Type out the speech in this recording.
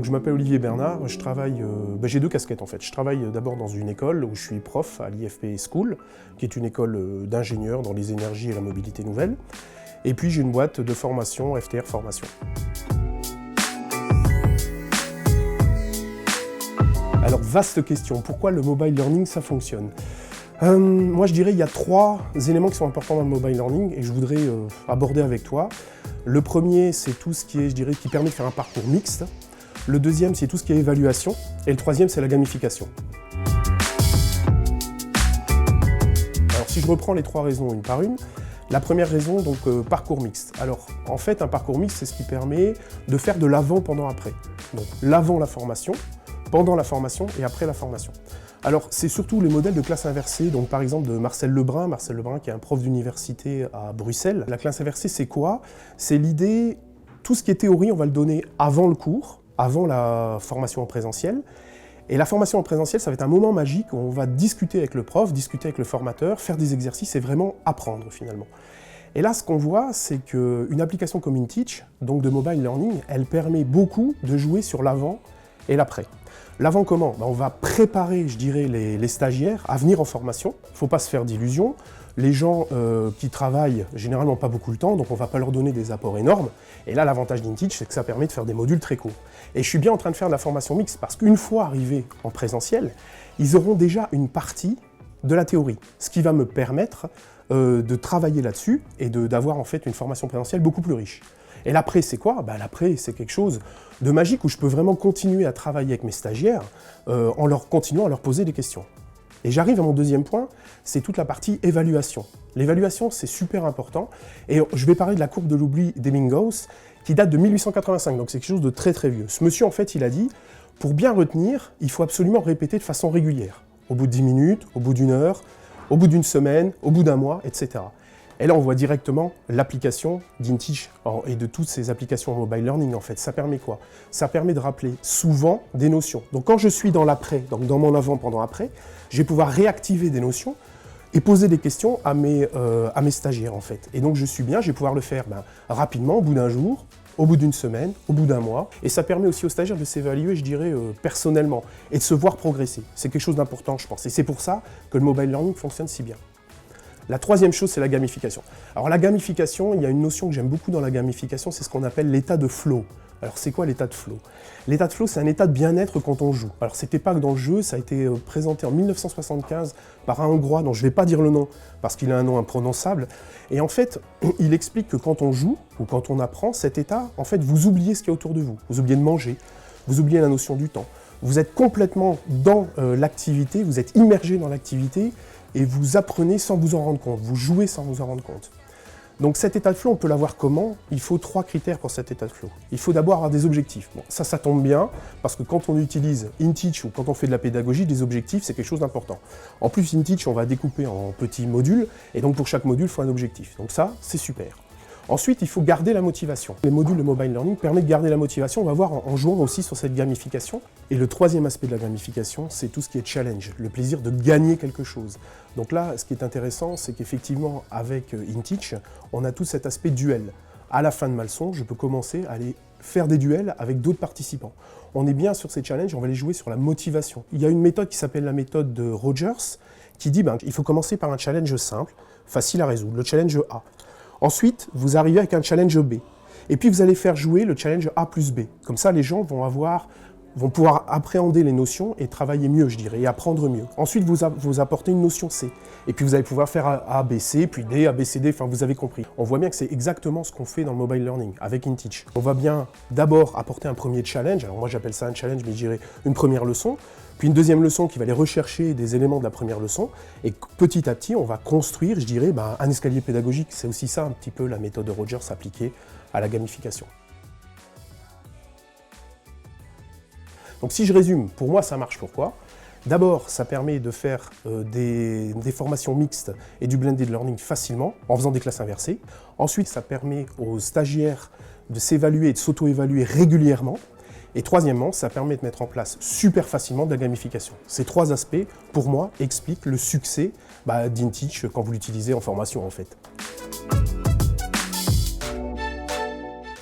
Je m'appelle Olivier Bernard, je travaille, j'ai deux casquettes en fait. Je travaille d'abord dans une école où je suis prof à l'IFP School, qui est une école d'ingénieurs dans les énergies et la mobilité nouvelle. Et puis j'ai une boîte de formation, FTR Formation. Alors vaste question, pourquoi le mobile learning ça fonctionne? Moi je dirais qu'il y a trois éléments qui sont importants dans le mobile learning et je voudrais aborder avec toi. Le premier c'est tout ce qui est, je dirais, qui permet de faire un parcours mixte. Le deuxième, c'est tout ce qui est évaluation. Et le troisième, c'est la gamification. Alors, si je reprends les trois raisons une par une, la première raison, donc parcours mixte. Alors, en fait, un parcours mixte, c'est ce qui permet de faire de l'avant, pendant, après. Donc, l'avant la formation, pendant la formation et après la formation. Alors, c'est surtout les modèles de classe inversée, donc par exemple de Marcel Lebrun qui est un prof d'université à Bruxelles. La classe inversée, c'est quoi? C'est l'idée, tout ce qui est théorie, on va le donner avant le cours, avant la formation en présentiel. Et la formation en présentiel, ça va être un moment magique où on va discuter avec le prof, discuter avec le formateur, faire des exercices et vraiment apprendre finalement. Et là, ce qu'on voit, c'est qu'une application comme InTeach, donc de mobile learning, elle permet beaucoup de jouer sur l'avant et l'après. L'avant comment? On va préparer, je dirais, les stagiaires à venir en formation. Il ne faut pas se faire d'illusions. Les gens qui travaillent généralement pas beaucoup le temps, donc on ne va pas leur donner des apports énormes. Et là, l'avantage d'InTeach, c'est que ça permet de faire des modules très courts. Et je suis bien en train de faire de la formation mixte, parce qu'une fois arrivés en présentiel, ils auront déjà une partie de la théorie, ce qui va me permettre de travailler là-dessus et d'avoir en fait une formation présentielle beaucoup plus riche. Et l'après, c'est quoi? L'après, c'est quelque chose de magique où je peux vraiment continuer à travailler avec mes stagiaires en continuant à leur poser des questions. Et j'arrive à mon deuxième point, c'est toute la partie évaluation. L'évaluation, c'est super important. Et je vais parler de la courbe de l'oubli d'Ebbinghaus, qui date de 1885, donc c'est quelque chose de très très vieux. Ce monsieur, en fait, il a dit, pour bien retenir, il faut absolument répéter de façon régulière. Au bout de 10 minutes, au bout d'une heure, au bout d'une semaine, au bout d'un mois, etc. Et là, on voit directement l'application d'InTeach et de toutes ces applications mobile learning, en fait. Ça permet quoi? Ça permet de rappeler souvent des notions. Donc quand je suis dans l'après, donc dans mon avant, pendant, après, je vais pouvoir réactiver des notions et poser des questions à mes stagiaires, en fait. Et donc je suis bien, je vais pouvoir le faire rapidement, au bout d'un jour, au bout d'une semaine, au bout d'un mois. Et ça permet aussi aux stagiaires de s'évaluer, je dirais, personnellement et de se voir progresser. C'est quelque chose d'important, je pense. Et c'est pour ça que le mobile learning fonctionne si bien. La troisième chose, c'est la gamification. Alors la gamification, il y a une notion que j'aime beaucoup dans la gamification, c'est ce qu'on appelle l'état de flow. Alors c'est quoi l'état de flow? L'état de flow, c'est un état de bien-être quand on joue. Alors c'était pas que dans le jeu, ça a été présenté en 1975 par un Hongrois dont je ne vais pas dire le nom parce qu'il a un nom imprononçable. Et en fait, il explique que quand on joue ou quand on apprend, cet état, en fait, vous oubliez ce qu'il y a autour de vous. Vous oubliez de manger, vous oubliez la notion du temps. Vous êtes complètement dans l'activité, vous êtes immergé dans l'activité et vous apprenez sans vous en rendre compte, vous jouez sans vous en rendre compte. Donc cet état de flow, on peut l'avoir comment? Il faut trois critères pour cet état de flow. Il faut d'abord avoir des objectifs. Bon, ça tombe bien, parce que quand on utilise InTeach ou quand on fait de la pédagogie, des objectifs, c'est quelque chose d'important. En plus, InTeach, on va découper en petits modules, et donc pour chaque module, il faut un objectif. Donc ça, c'est super. Ensuite, il faut garder la motivation. Les modules de mobile learning permettent de garder la motivation, on va voir en jouant aussi sur cette gamification. Et le troisième aspect de la gamification, c'est tout ce qui est challenge, le plaisir de gagner quelque chose. Donc là, ce qui est intéressant, c'est qu'effectivement, avec InTeach, on a tout cet aspect duel. À la fin de ma leçon, je peux commencer à aller faire des duels avec d'autres participants. On est bien sur ces challenges, on va les jouer sur la motivation. Il y a une méthode qui s'appelle la méthode de Rogers, qui dit il faut commencer par un challenge simple, facile à résoudre, le challenge A. Ensuite, vous arrivez avec un challenge B. Et puis, vous allez faire jouer le challenge A plus B. Comme ça, les gens vont pouvoir appréhender les notions et travailler mieux, je dirais, et apprendre mieux. Ensuite, vous apportez une notion C. Et puis, vous allez pouvoir faire A, B, C, puis D, A, B, C, D, enfin, vous avez compris. On voit bien que c'est exactement ce qu'on fait dans le mobile learning avec InTeach. On va bien d'abord apporter un premier challenge. Alors, moi, j'appelle ça un challenge, mais je dirais une première leçon. Puis une deuxième leçon qui va aller rechercher des éléments de la première leçon. Et petit à petit, on va construire, je dirais, un escalier pédagogique. C'est aussi ça, un petit peu, la méthode de Rogers appliquée à la gamification. Donc si je résume, pour moi, ça marche. Pourquoi? D'abord, ça permet de faire des formations mixtes et du blended learning facilement, en faisant des classes inversées. Ensuite, ça permet aux stagiaires de s'évaluer et de s'auto-évaluer régulièrement. Et troisièmement, ça permet de mettre en place super facilement de la gamification. Ces trois aspects, pour moi, expliquent le succès d'InTeach quand vous l'utilisez en formation, en fait.